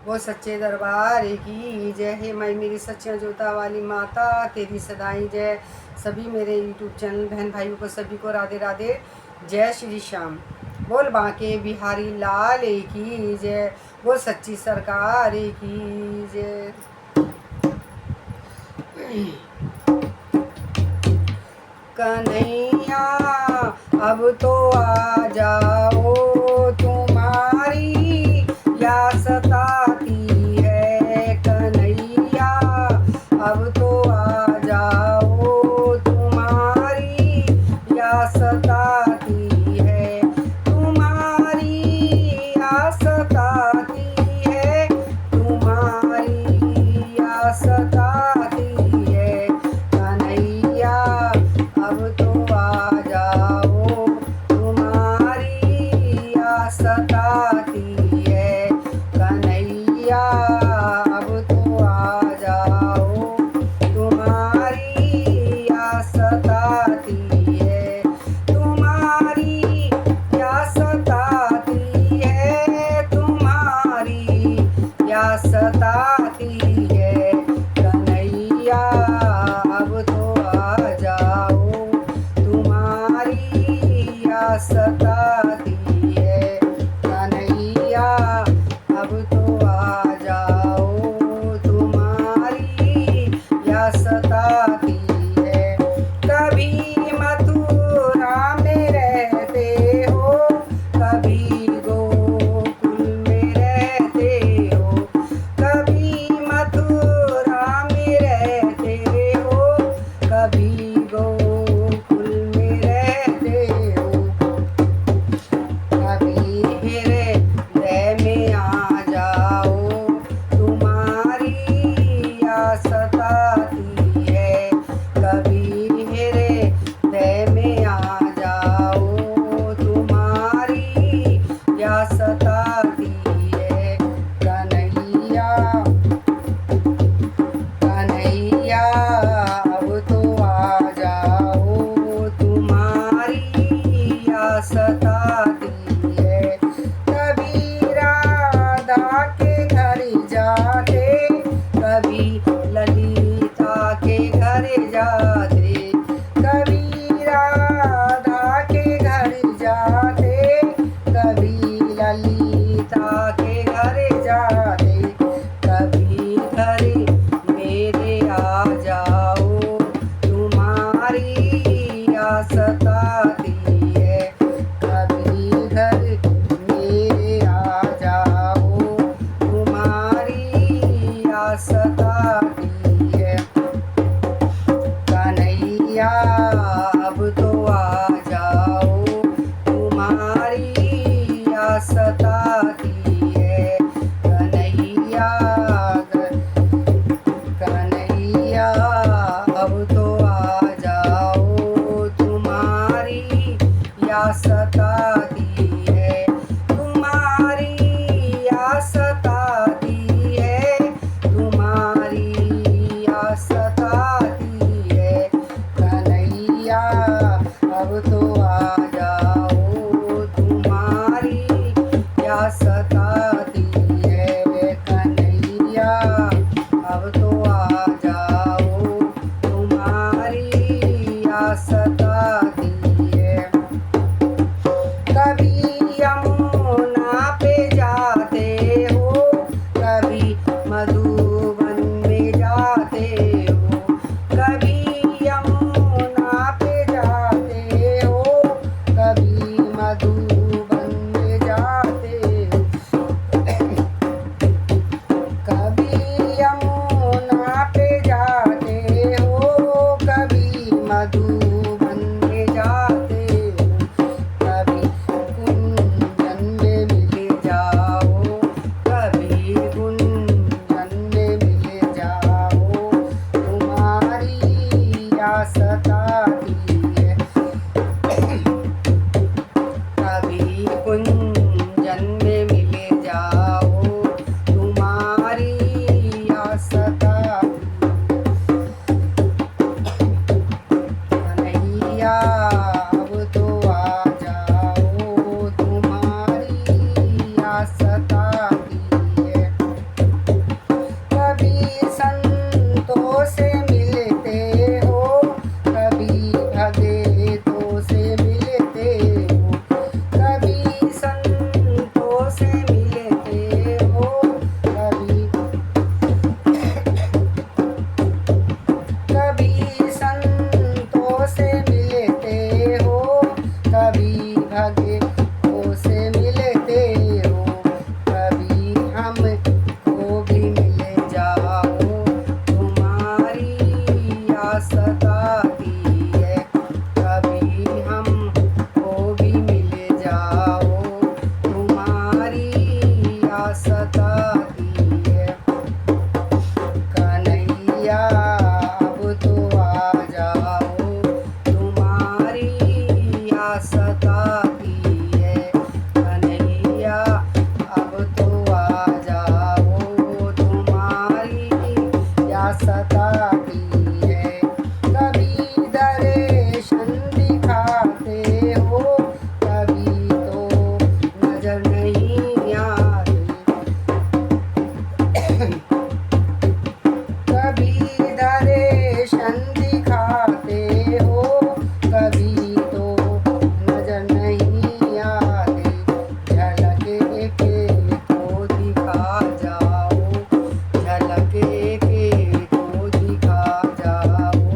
वो सच्चे दरबार की जय। हे माई मेरी सच्चियाँ जोता वाली माता, तेरी सदाई जय। सभी मेरे यूट्यूब चैनल बहन भाइयों को सभी को राधे राधे, जय श्री श्याम। बोल बांके बिहारी लाल की जय। वो सच्ची सरकार की जय। कन्हैया अब तो आ जाओ, तुम्हारी या सताती है। कन्हैया अब तो आ जाओ, तुम्हारी या सताती है। तुम्हारी या सताती है, तुम्हारी या सताती है। कन्हैया अब तो आ जाओ, तुम्हारी या सताती है। कन्हैया अब तो आ जाओ, तुम्हारी या सताती है। तुम्हारी या सताती है, तुम्हारी या सताती है। कन्हैया अब तो आ जाओ, तुम्हारी या सताती है। कन्हैया अब तो आ जाओ, तुम्हारी या सताती है। कभी मथुरा में रहते हो, कभी गोकुल में रहते हो। सताती है। कभी दर्शन दिखाते हो, कभी तो नजर नहीं आते। कभी दर्शन दिखाते हो, कभी तो नजर नहीं आते। झलक के तो दिखा जाओ, झलक के तो दिखा जाओ।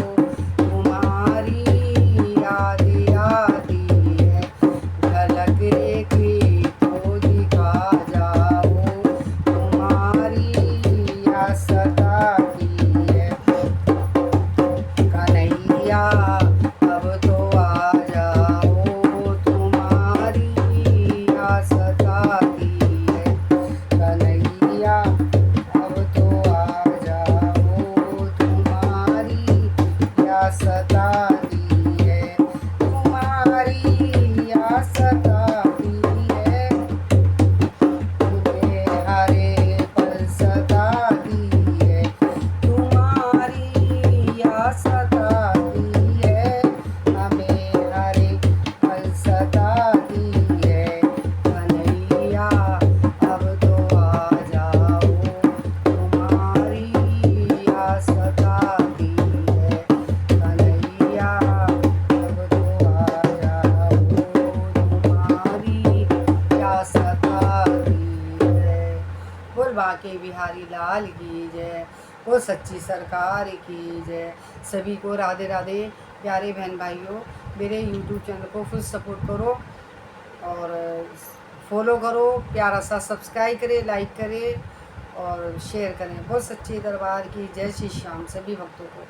तुम्हारी याद आती है, झलक के तो दिखा जाओ। तुम्हारी याद सताती है। कन्हैया अब तो आ जाओ, तुम्हारी याद सताती है। कन्हैया अब तो आ जाओ, तुम्हारी याद सताती है। तुम्हारी याद सताती है। तुम्हें हरे पल सताती है, तुम्हारी याद सताती है। हमें हरे पल सताती है। कन्हैया अब तो आ जाओ, तुम्हारी याद सताती है। कन्हैया अब तो आ जाओ, तुम्हारी याद सताती है। बोल बांके बिहारी लाल की जय, वो सच्ची सरकार की जय। सभी को राधे राधे। प्यारे बहन भाइयों, मेरे यूट्यूब चैनल को फुल सपोर्ट करो और फॉलो करो, प्यारा सा सब्सक्राइब करें, लाइक करें और शेयर करें। बहुत सच्चे दरबार की जय श्री श्याम सभी भक्तों को।